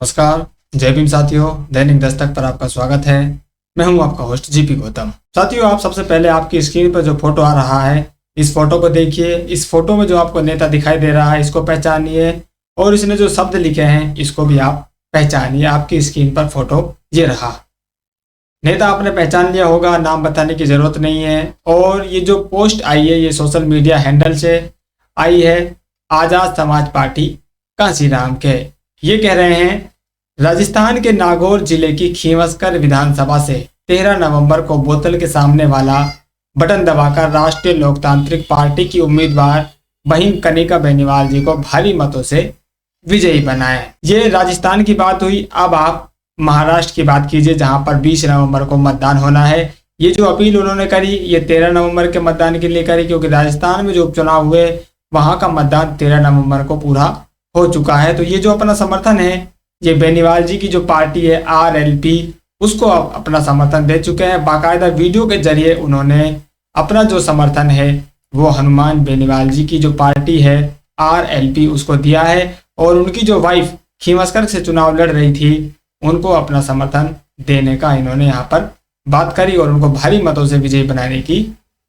नमस्कार, जय भीम साथियों। दैनिक दस्तक पर आपका स्वागत है। मैं हूं आपका होस्ट जीपी गौतम। साथियों, आप सबसे पहले आपकी स्क्रीन पर जो फोटो आ रहा है, इस फोटो को देखिए। इस फोटो में जो आपको नेता दिखाई दे रहा है, इसको पहचानिए और इसने जो शब्द लिखे हैं, इसको भी आप पहचानिए। आपकी स्क्रीन पर फोटो ये रहा। नेता आपने पहचान लिया होगा, नाम बताने की जरूरत नहीं है। और ये जो पोस्ट आई है, ये सोशल मीडिया हैंडल से आई है। आजाद समाज पार्टी कांसीराम के ये कह रहे हैं, राजस्थान के नागौर जिले की खींवसकर विधानसभा से 13 नवंबर को बोतल के सामने वाला बटन दबाकर राष्ट्रीय लोकतांत्रिक पार्टी की उम्मीदवार बहिन कनिका बेनीवाल जी को भारी मतों से विजयी बनाएं। ये राजस्थान की बात हुई। अब आप महाराष्ट्र की बात कीजिए, जहां पर 20 नवंबर को मतदान होना है। ये जो अपील उन्होंने करी, ये 13 नवंबर के मतदान के लिए करी, क्योंकि राजस्थान में जो उपचुनाव हुए वहां का मतदान 13 नवंबर को पूरा हो चुका है। तो ये जो अपना समर्थन है, ये बेनीवाल जी की जो पार्टी है RLP, उसको अपना समर्थन दे चुके हैं। बाकायदा वीडियो के जरिए उन्होंने अपना जो समर्थन है वो हनुमान बेनीवाल जी की जो पार्टी है RLP उसको दिया है। और उनकी जो वाइफ खींवसकर से चुनाव लड़ रही थी, उनको अपना समर्थन देने का इन्होंने यहाँ पर बात करी और उनको भारी मतों से विजयी बनाने की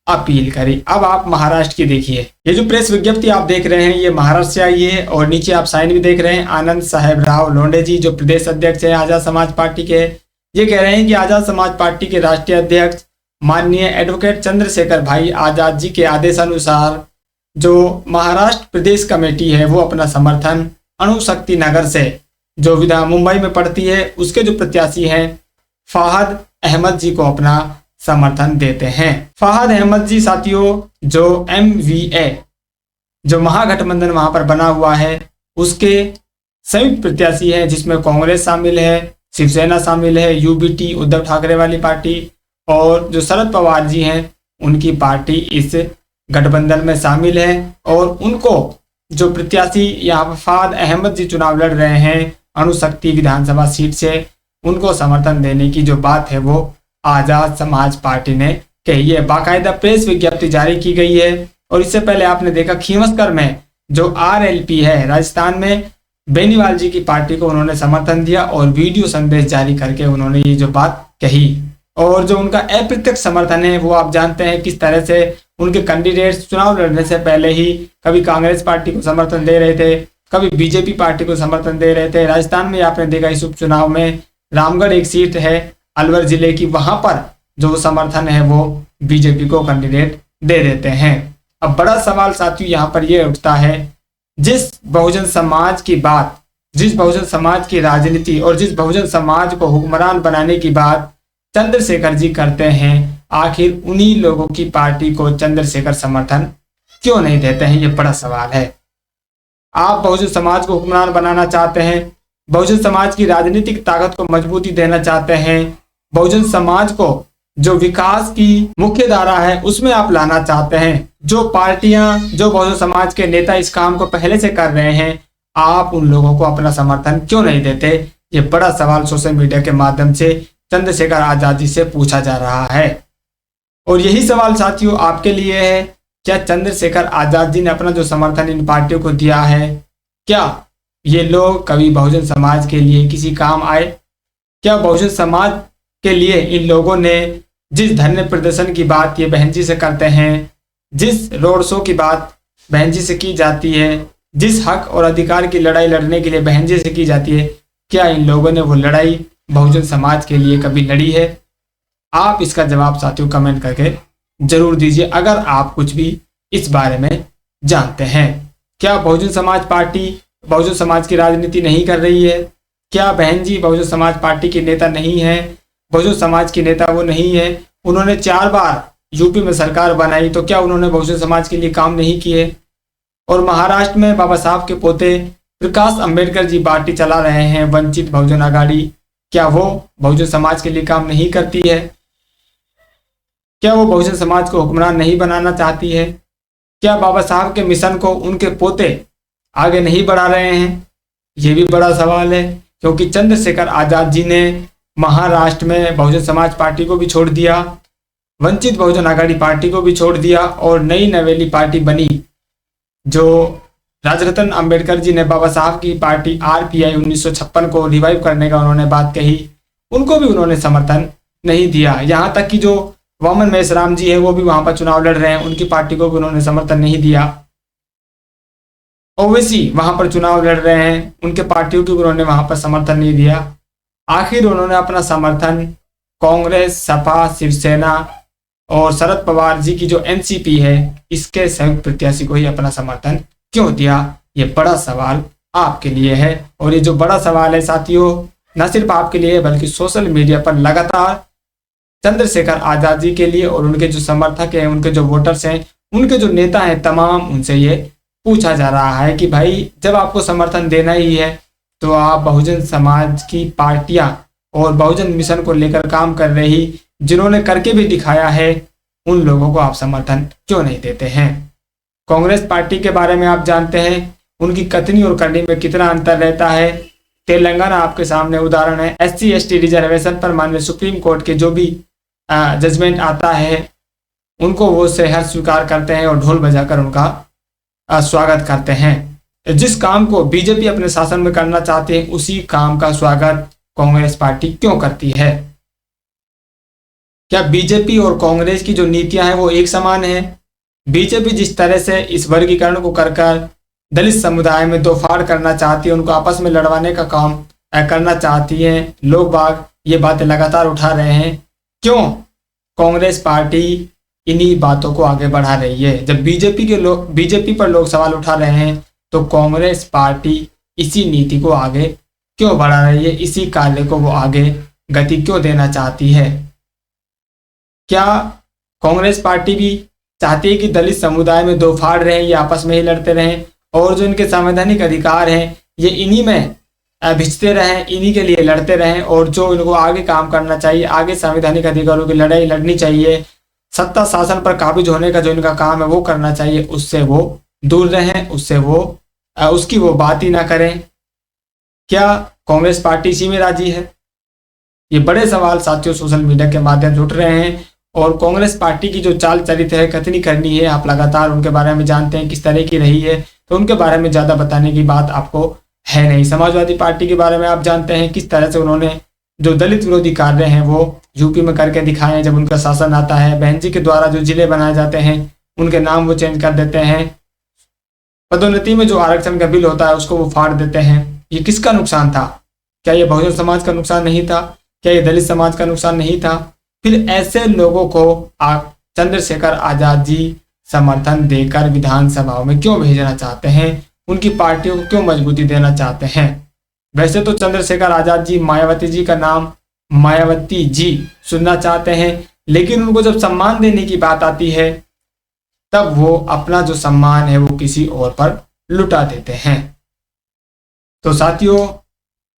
अपील करी। अब आप महाराष्ट्र की देखिए। ये जो प्रेस विज्ञप्ति आप देख रहे हैं, ये महाराष्ट्र से आई है और नीचे आप साइन भी देख रहे हैं। आनंद साहेब राव लोंढे जी, जो प्रदेश अध्यक्ष है आजाद समाज पार्टी के, ये कह रहे हैं कि आजाद समाज पार्टी के राष्ट्रीय अध्यक्ष माननीय एडवोकेट चंद्रशेखर भाई आजाद जी के आदेशानुसार जो महाराष्ट्र प्रदेश कमेटी है वो अपना समर्थन अणुशक्ति नगर से, जो विधान मुंबई में पड़ती है, उसके जो प्रत्याशी हैं फाहद अहमद जी को अपना समर्थन देते हैं। फाहद अहमद जी साथियों, जो MVA जो महागठबंधन वहां पर बना हुआ है उसके संयुक्त प्रत्याशी हैं, जिसमें कांग्रेस शामिल है, शिवसेना शामिल है, UBT उद्धव ठाकरे वाली पार्टी, और जो शरद पवार जी हैं उनकी पार्टी इस गठबंधन में शामिल है। और उनको जो प्रत्याशी यहाँ पर फाहद अहमद जी चुनाव लड़ रहे हैं अणुशक्ति विधानसभा सीट से, उनको समर्थन देने की जो बात है वो आजाद समाज पार्टी ने कही है। बाकायदा प्रेस विज्ञप्ति जारी की गई है। और इससे पहले आपने देखा खींवसकर में जो RLP है राजस्थान में, बेनीवाल जी की पार्टी को उन्होंने समर्थन दिया और वीडियो संदेश जारी करके उन्होंने ये जो बात कही। और जो उनका अप्रत्यक्ष समर्थन है वो आप जानते हैं किस तरह से उनके कैंडिडेट्स चुनाव लड़ने से पहले ही कभी कांग्रेस पार्टी को समर्थन दे रहे थे, कभी BJP पार्टी को समर्थन दे रहे थे। राजस्थान में आपने देखा इस उपचुनाव में रामगढ़ एक सीट है अलवर जिले की, वहां पर जो समर्थन है वो BJP को कैंडिडेट दे देते हैं। अब बड़ा सवाल साथियों यहाँ पर यह उठता है, जिस बहुजन समाज की बात, जिस बहुजन समाज की राजनीति और जिस बहुजन समाज को हुक्मरान बनाने की बात चंद्रशेखर जी करते हैं, आखिर उन्हीं लोगों की पार्टी को चंद्रशेखर समर्थन क्यों नहीं देते हैं? ये बड़ा सवाल है। आप बहुजन समाज को हुक्मरान बनाना चाहते हैं, बहुजन समाज की राजनीतिक ताकत को मजबूती देना चाहते हैं, बहुजन समाज को जो विकास की मुख्य धारा है उसमें आप लाना चाहते हैं। जो पार्टियां, जो बहुजन समाज के नेता इस काम को पहले से कर रहे हैं, आप उन लोगों को अपना समर्थन क्यों नहीं देते? ये बड़ा सवाल सोशल मीडिया के माध्यम से चंद्रशेखर आजाद जी से पूछा जा रहा है। और यही सवाल साथियों आपके लिए है, क्या चंद्रशेखर आजाद जी ने अपना जो समर्थन इन पार्टियों को दिया है, क्या ये लोग कभी बहुजन समाज के लिए किसी काम आए? क्या बहुजन समाज के लिए इन लोगों ने जिस धरने प्रदर्शन की बात ये बहन जी से करते हैं, जिस रोड शो की बात बहन जी से की जाती है, जिस हक और अधिकार की लड़ाई लड़ने के लिए बहन जी से की जाती है, क्या इन लोगों ने वो लड़ाई बहुजन समाज के लिए कभी लड़ी है? आप इसका जवाब साथियों कमेंट करके जरूर दीजिए अगर आप कुछ भी इस बारे में जानते हैं। क्या बहुजन समाज पार्टी बहुजन समाज की राजनीति नहीं कर रही है? क्या बहन जी बहुजन समाज पार्टी के नेता नहीं है? बहुजन समाज के नेता वो नहीं है? उन्होंने 4 बार यूपी में सरकार बनाई, तो क्या उन्होंने बहुजन समाज के लिए काम नहीं किए? और महाराष्ट्र में बाबा साहब के पोते प्रकाश अंबेडकर जी पार्टी चला रहे हैं वंचित बहुजन आघाड़ी, क्या वो बहुजन समाज के लिए काम नहीं करती है? क्या वो बहुजन समाज को हुक्मरान नहीं बनाना चाहती है? क्या बाबा साहब के मिशन को उनके पोते आगे नहीं बढ़ा रहे हैं? ये भी बड़ा सवाल है, क्योंकि चंद्रशेखर आजाद जी ने महाराष्ट्र में बहुजन समाज पार्टी को भी छोड़ दिया, वंचित बहुजन आघाड़ी पार्टी को भी छोड़ दिया और नई नवेली पार्टी बनी जो राजरत्न अंबेडकर जी ने बाबा साहब की पार्टी आरपीआई 1956 को रिवाइव करने का उन्होंने बात कही, उनको भी उन्होंने समर्थन नहीं दिया। यहाँ तक कि जो वामन मेश्राम जी है वो भी वहां पर चुनाव लड़ रहे हैं, उनकी पार्टी को भी उन्होंने समर्थन नहीं दिया। ओवैसी वहां पर चुनाव लड़ रहे हैं, उनके पार्टियों को भी उन्होंने वहां पर समर्थन नहीं दिया। आखिर उन्होंने अपना समर्थन कांग्रेस, सपा, शिवसेना और शरद पवार जी की जो एनसीपी है इसके संयुक्त प्रत्याशी को ही अपना समर्थन क्यों दिया? ये बड़ा सवाल आपके लिए है। और ये जो बड़ा सवाल है साथियों, न सिर्फ आपके लिए बल्कि सोशल मीडिया पर लगातार चंद्रशेखर आजाद जी के लिए और उनके जो समर्थक हैं, उनके जो वोटर्स हैं, उनके जो नेता हैं, तमाम उनसे ये पूछा जा रहा है कि भाई जब आपको समर्थन देना ही है तो आप बहुजन समाज की पार्टियां और बहुजन मिशन को लेकर काम कर रही, जिन्होंने करके भी दिखाया है, उन लोगों को आप समर्थन क्यों नहीं देते हैं? कांग्रेस पार्टी के बारे में आप जानते हैं, उनकी कथनी और करनी में कितना अंतर रहता है। तेलंगाना आपके सामने उदाहरण है। SC ST रिजर्वेशन पर माननीय सुप्रीम कोर्ट के जो भी जजमेंट आता है उनको वो सहर्ष स्वीकार करते हैं और ढोल बजाकर उनका स्वागत करते हैं। जिस काम को बीजेपी अपने शासन में करना चाहते हैं उसी काम का स्वागत कांग्रेस पार्टी क्यों करती है? क्या बीजेपी और कांग्रेस की जो नीतियां हैं वो एक समान है? बीजेपी जिस तरह से इस वर्गीकरण को कर दलित समुदाय में दो फाड़ करना चाहती है, उनको आपस में लड़वाने का काम करना चाहती है, लोग बाग ये बातें लगातार उठा रहे हैं, क्यों कांग्रेस पार्टी इन्हीं बातों को आगे बढ़ा रही है? जब बीजेपी पर लोग सवाल उठा रहे हैं तो कांग्रेस पार्टी इसी नीति को आगे क्यों बढ़ा रही है? इसी कार्य को वो आगे गति क्यों देना चाहती है? क्या कांग्रेस पार्टी भी चाहती है कि दलित समुदाय में दो फाड़ रहे, ये आपस में ही लड़ते रहें और जो इनके संवैधानिक अधिकार हैं ये इन्हीं में भिजते रहें, इन्हीं के लिए लड़ते रहें, और जो इनको आगे काम करना चाहिए, आगे संवैधानिक अधिकारों की लड़ाई लड़नी चाहिए, सत्ता शासन पर काबिज होने का जो इनका काम है वो करना चाहिए, उससे वो दूर रहें, उसकी वो बात ही ना करें? क्या कांग्रेस पार्टी इसी में राजी है? ये बड़े सवाल साथियों सोशल मीडिया के माध्यम से उठ रहे हैं। और कांग्रेस पार्टी की जो चाल चरित्र है, कथनी करनी है, आप लगातार उनके बारे में जानते हैं किस तरह की रही है, तो उनके बारे में ज़्यादा बताने की बात आपको है नहीं। समाजवादी पार्टी के बारे में आप जानते हैं किस तरह से उन्होंने जो दलित विरोधी कार्य हैं वो यूपी में करके दिखाए हैं। जब उनका शासन आता है, बहन जी के द्वारा जो जिले बनाए जाते हैं उनके नाम वो चेंज कर देते हैं, पदोन्नति में जो आरक्षण का बिल होता है उसको वो फाड़ देते हैं। ये किसका नुकसान था? क्या ये बहुजन समाज का नुकसान नहीं था? क्या ये दलित समाज का नुकसान नहीं था? फिर ऐसे लोगों को आप चंद्रशेखर आजाद जी समर्थन देकर विधानसभाओं में क्यों भेजना चाहते हैं? उनकी पार्टियों को क्यों मजबूती देना चाहते हैं? वैसे तो चंद्रशेखर आजाद जी मायावती जी का नाम मायावती जी सुनना चाहते हैं, लेकिन उनको जब सम्मान देने की बात आती है तब वो अपना जो सम्मान है वो किसी और पर लुटा देते हैं। तो साथियों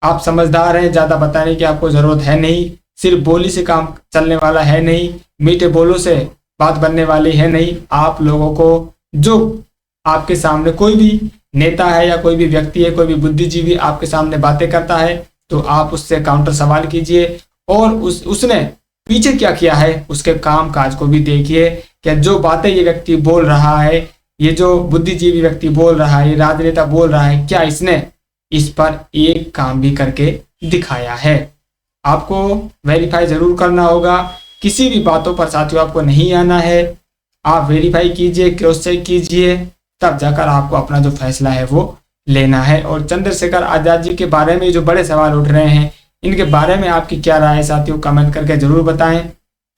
आप समझदार हैं, ज़्यादा बताने की आपको ज़रूरत है नहीं। सिर्फ बोली से काम चलने वाला है नहीं, मीठे बोलों से बात बनने वाली है नहीं। आप लोगों को जो आपके सामने कोई भी नेता है या कोई भी व्यक्ति है, कोई भी बुद्धिजीवी आपके सामने बातें करता है तो आप उससे काउंटर सवाल कीजिए और उसने पीछे क्या किया है उसके काम काज को भी देखिए। क्या जो बातें ये व्यक्ति बोल रहा है, ये जो बुद्धिजीवी व्यक्ति बोल रहा है, ये राजनेता बोल रहा है, क्या इसने इस पर एक काम भी करके दिखाया है? आपको वेरीफाई जरूर करना होगा। किसी भी बातों पर साथियों आपको नहीं आना है, आप वेरीफाई कीजिए, क्रॉस चेक कीजिए, तब जाकर आपको अपना जो फैसला है वो लेना है। और चंद्रशेखर आजाद जी के बारे में जो बड़े सवाल उठ रहे हैं, इनके बारे में आपकी क्या राय है साथियों, कमेंट करके जरूर बताएं।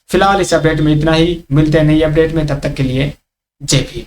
फिलहाल इस अपडेट में इतना ही, मिलते हैं नई अपडेट में, तब तक के लिए जय भीम।